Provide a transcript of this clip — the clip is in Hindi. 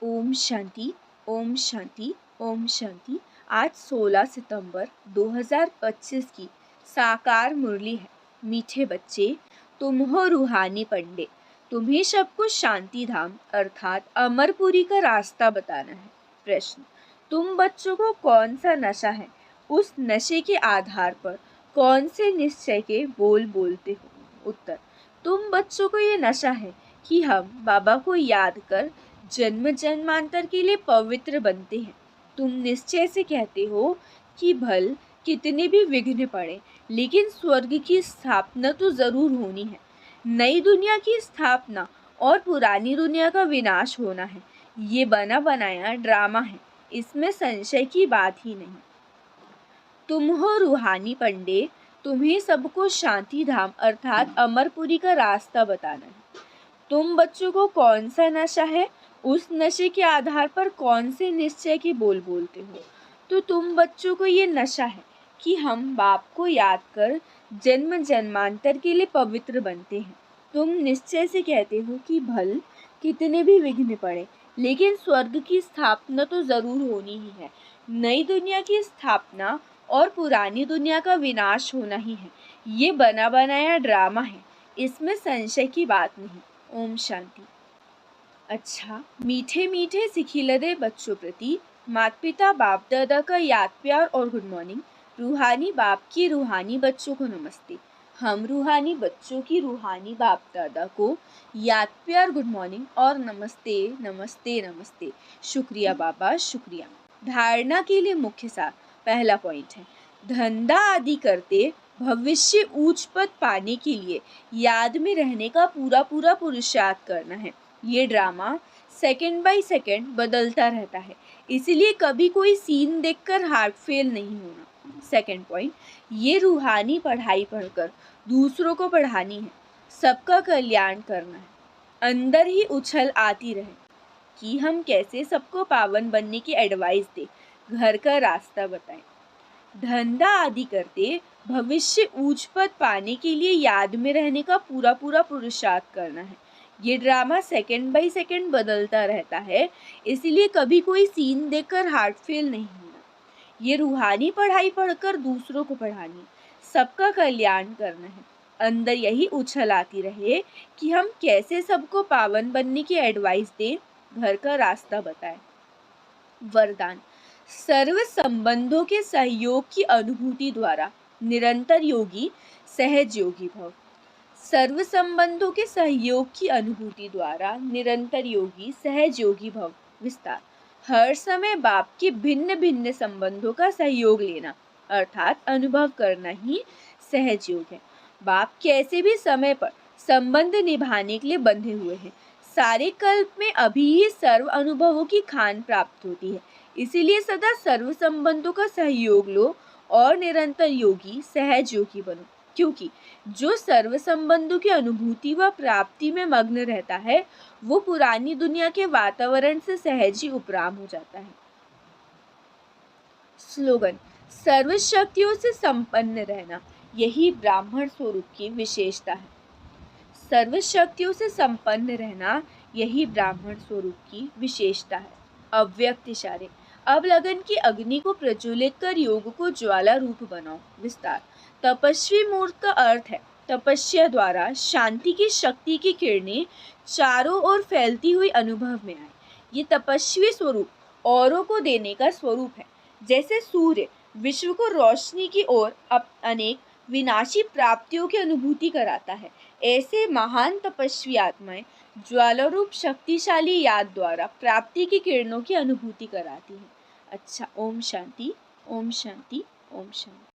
ओम शांति, ओम शांति, ओम शांति। आज 16 सितंबर 2025 की साकार मुरली है। मीठे बच्चे, तुम हो रूहानी पंडे, तुम्हें सबको शांति धाम अर्थात अमरपुरी का रास्ता बताना है। प्रश्न, तुम बच्चों को कौन सा नशा है, उस नशे के आधार पर कौन से निश्चय के बोल बोलते हो? उत्तर, तुम बच्चों को ये नशा है कि हम बाबा को याद कर जन्म जन्मांतर के लिए पवित्र बनते हैं। तुम निश्चय से कहते हो कि भल कितने भी विघ्न पड़े, लेकिन स्वर्ग की स्थापना तो जरूर होनी है। नई दुनिया की स्थापना और पुरानी दुनिया का विनाश होना है। ये बना बनाया ड्रामा है, इसमें संशय की बात ही नहीं। तुम हो रूहानी पंडे, तुम्हें सबको शांति धाम अर्थात अमरपुरी का रास्ता बताना है। तुम बच्चों को कौन सा नशा है, उस नशे के आधार पर कौन से निश्चय के बोल बोलते हो? तो तुम बच्चों को ये नशा है कि हम बाप को याद कर जन्म जन्मांतर के लिए पवित्र बनते हैं। तुम निश्चय से कहते हो कि भल कितने भी विघ्न पड़े, लेकिन स्वर्ग की स्थापना तो जरूर होनी ही है। नई दुनिया की स्थापना और पुरानी दुनिया का विनाश होना ही है। ये बना बनाया ड्रामा है, इसमें संशय की बात नहीं। ओम शांति। अच्छा, मीठे मीठे सिखिलदे बच्चों प्रति माता पिता बाप दादा का याद प्यार और गुड मॉर्निंग। रूहानी बाप की रूहानी बच्चों को नमस्ते। हम रूहानी बच्चों की रूहानी बाप दादा को याद प्यार गुड मॉर्निंग और नमस्ते नमस्ते नमस्ते। शुक्रिया बाबा, शुक्रिया। धारणा के लिए मुख्य सार। पहला पॉइंट है, धंधा आदि करते भविष्य ऊंच पद पाने के लिए याद में रहने का पूरा पूरा पुरुषार्थ करना है। ये ड्रामा सेकंड बाय सेकंड बदलता रहता है, इसलिए कभी कोई सीन देखकर हार्ट फेल नहीं होना। सेकंड पॉइंट, ये रूहानी पढ़ाई पढ़कर दूसरों को पढ़ानी है, सबका कल्याण करना है। अंदर ही उछल आती रहे कि हम कैसे सबको पावन बनने की एडवाइस दें, घर का रास्ता बताएं। धंधा आदि करते भविष्य ऊंच पद पाने के लिए याद में रहने का पूरा पूरा पुरुषार्थ करना है। ये ड्रामा सेकंड बाय सेकंड बदलता रहता है, इसलिए कभी कोई सीन देखकर हार्ट फेल नहीं होना। ये रूहानी पढ़ाई पढ़कर दूसरों को पढ़ानी, सबका कल्याण करना है। अंदर यही उछल आती रहे कि हम कैसे सबको पावन बनने की एडवाइस दें, घर का रास्ता बताएं। वरदान, सर्व संबंधों के सहयोग की अनुभूति द्वारा निरंतर योगी सहज योगी भव। सर्व संबंधों के सहयोग की अनुभूति द्वारा निरंतर योगी सहज योगी भव। विस्तार, हर समय बाप के भिन्न भिन्न संबंधों का सहयोग लेना अर्थात अनुभव करना ही सहज योग है। बाप कैसे भी समय पर संबंध निभाने के लिए बंधे हुए हैं। सारे कल्प में अभी ही सर्व अनुभवों की खान प्राप्त होती है, इसीलिए सदा सर्व संबंधों का सहयोग लो और निरंतर योगी सहज योगी बनो, क्योंकि जो सर्व संबंधों की अनुभूति व प्राप्ति में मग्न रहता है, वो पुरानी दुनिया के वातावरण से सहज ही उपराम हो जाता है। स्लोगन, सर्व शक्तियों से संपन्न रहना यही ब्राह्मण स्वरूप की विशेषता है। सर्व शक्तियों से संपन्न रहना यही ब्राह्मण स्वरूप की विशेषता है। अव्यक्त इशारे, अब लगन की अग्नि को प्रज्वलित कर योग को ज्वाला रूप बनाओ। विस्तार, तपस्वी मूर्त का अर्थ है तपस्या द्वारा शांति की शक्ति की किरणें चारों ओर फैलती हुई अनुभव में आए। ये तपस्वी स्वरूप औरों को देने का स्वरूप है। जैसे सूर्य विश्व को रोशनी की ओर अनेक विनाशी प्राप्तियों की अनुभूति कराता है, ऐसे महान तपस्वी आत्माएं ज्वालारूप शक्तिशाली याद द्वारा प्राप्ति की किरणों की अनुभूति कराती हैं। अच्छा, ओम शांति, ओम शांति, ओम शांति।